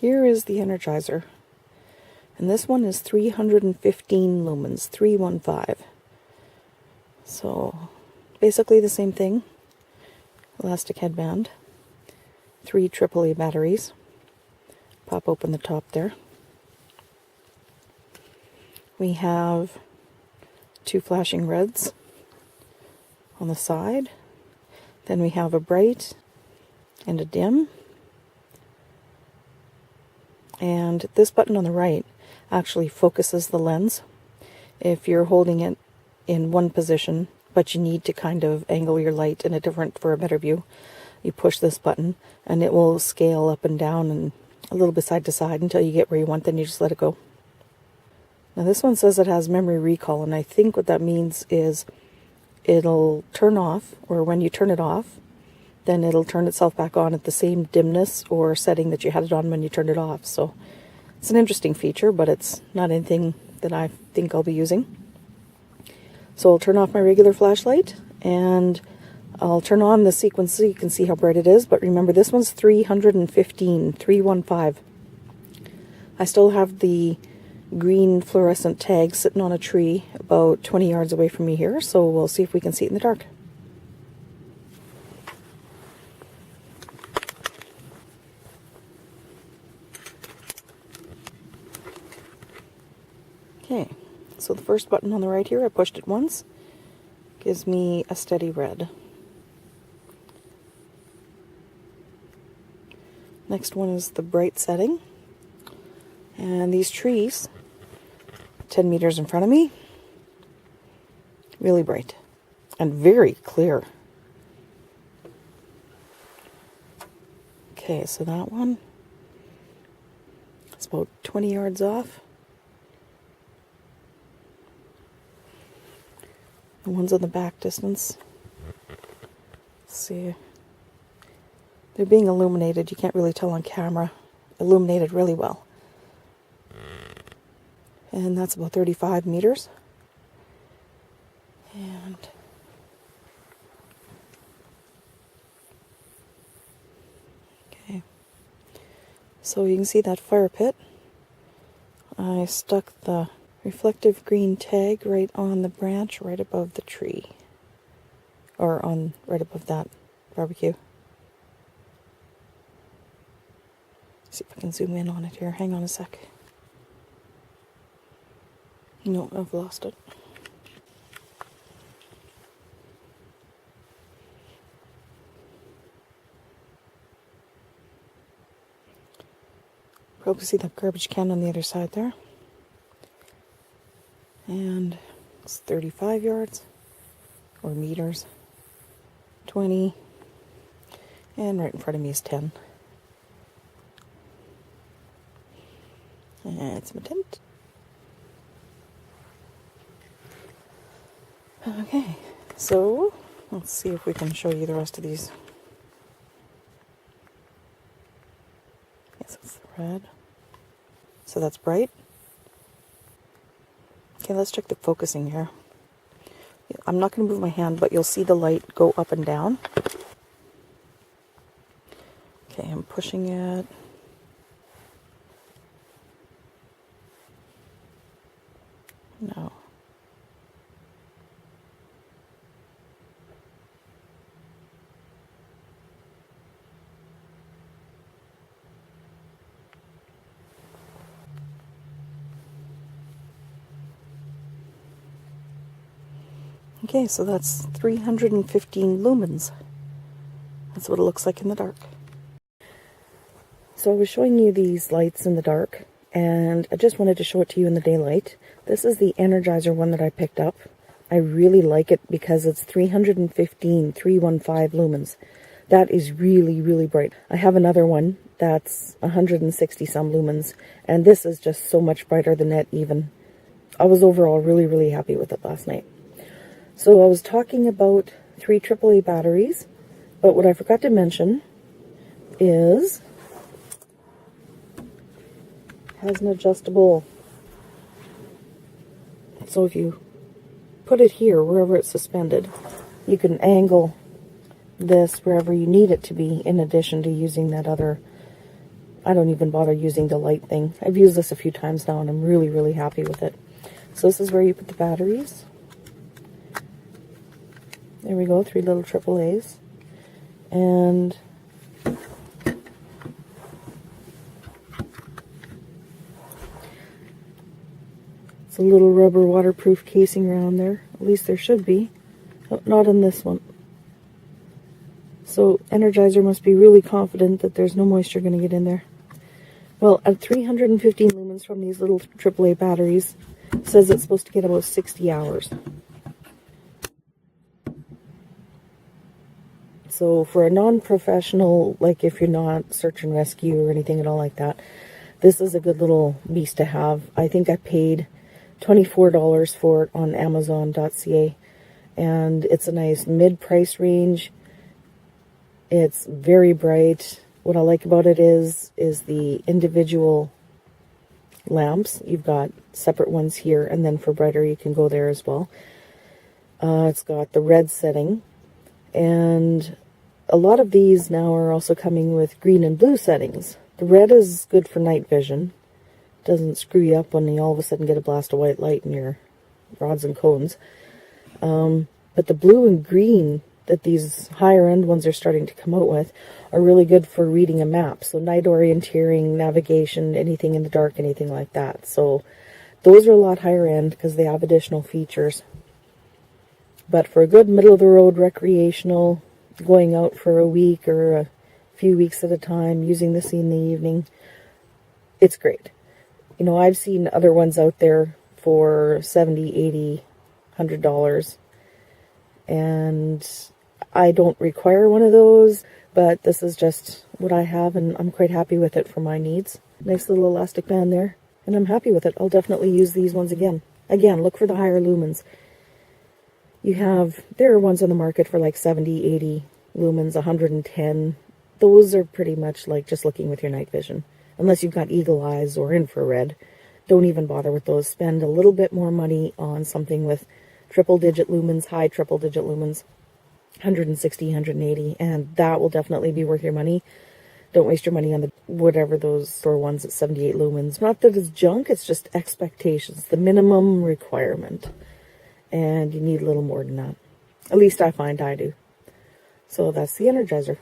Here is the Energizer. And this one is 315 lumens, 315. So basically the same thing. Elastic headband. 3 AAA batteries. Pop open the top there. We have 2 flashing reds on the side. Then we have a bright and a dim. And this button on the right actually focuses the lens. If you're holding it in one position, but you need to kind of angle your light in a different for a better view, you push this button and it will scale up and down and a little bit side to side until you get where you want, then you just let it go. Now this one says it has memory recall, and I think what that means is it'll turn off, or when you turn it off, then it'll turn itself back on at the same dimness or setting that you had it on when you turned it off. So it's an interesting feature, but it's not anything that I think I'll be using. So I'll turn off my regular flashlight and I'll turn on the sequence so you can see how bright it is. But remember, this one's 315, 315. I still have the green fluorescent tag sitting on a tree about 20 yards away from me here, so we'll see if we can see it in the dark. Okay, so the first button on the right here, I pushed it once, gives me a steady red. Next one is the bright setting, and these trees, 10 meters in front of me, really bright and very clear. Okay, so that one is about 20 yards off. The ones on the back distance, let's see, they're being illuminated. You can't really tell on camera. Illuminated really well. And that's about 35 meters. And okay, so you can see that fire pit. I stuck the reflective green tag right on the branch right above the tree, or on right above that barbecue. See if I can zoom in on it here. Hang on a sec. No, I've lost it. Probably see that garbage can on the other side there. And it's 35 yards, or meters, 20, and right in front of me is 10. And it's my tent. Okay, so let's see if we can show you the rest of these. Yes, it's the red. So that's bright. Okay, let's check the focusing here. I'm not going to move my hand, but you'll see the light go up and down. Okay, I'm pushing it. No. Okay, so that's 315 lumens. That's what it looks like in the dark. So I was showing you these lights in the dark, and I just wanted to show it to you in the daylight. This is the Energizer one that I picked up. I really like it because it's 315 lumens. That is really, really bright. I have another one that's 160 some lumens, and this is just so much brighter than that even. I was overall really, really happy with it last night. So I was talking about 3 AAA batteries, but what I forgot to mention is it has an adjustable. So if you put it here, wherever it's suspended, you can angle this wherever you need it to be, in addition to using that other I don't even bother using the light thing. I've used this a few times now and I'm really, really happy with it. So this is where you put the batteries. There we go, 3 little AAAs. And it's a little rubber waterproof casing around there. At least there should be. Oh, not on this one. So Energizer must be really confident that there's no moisture going to get in there. Well, at 315 lumens from these little AAA batteries, it says it's supposed to get about 60 hours. So for a non-professional, like if you're not search and rescue or anything at all like that, this is a good little beast to have. I think I paid $24 for it on Amazon.ca, and it's a nice mid-price range. It's very bright. What I like about it is the individual lamps. You've got separate ones here, and then for brighter you can go there as well. It's got the red setting, and a lot of these now are also coming with green and blue settings. The red is good for night vision. Doesn't screw you up when you all of a sudden get a blast of white light in your rods and cones. But the blue and green that these higher end ones are starting to come out with are really good for reading a map. So night orienteering, navigation, anything in the dark, anything like that. So those are a lot higher end because they have additional features. But for a good middle of the road recreational, going out for a week or a few weeks at a time, using this in the evening, it's great. You know, I've seen other ones out there for $70, $80, $100, and I don't require one of those, but this is just what I have, and I'm quite happy with it for my needs. Nice little elastic band there, and I'm happy with it. I'll definitely use these ones again. Again, look for the higher lumens. There are ones on the market for like 70, 80 lumens, 110. Those are pretty much like just looking with your night vision. Unless you've got eagle eyes or infrared, don't even bother with those. Spend a little bit more money on something with triple-digit lumens, high triple-digit lumens, 160, 180, and that will definitely be worth your money. Don't waste your money on the whatever those store ones at 78 lumens. Not that it's junk, it's just expectations, the minimum requirement. And you need a little more than that. At least I find I do. So that's the Energizer.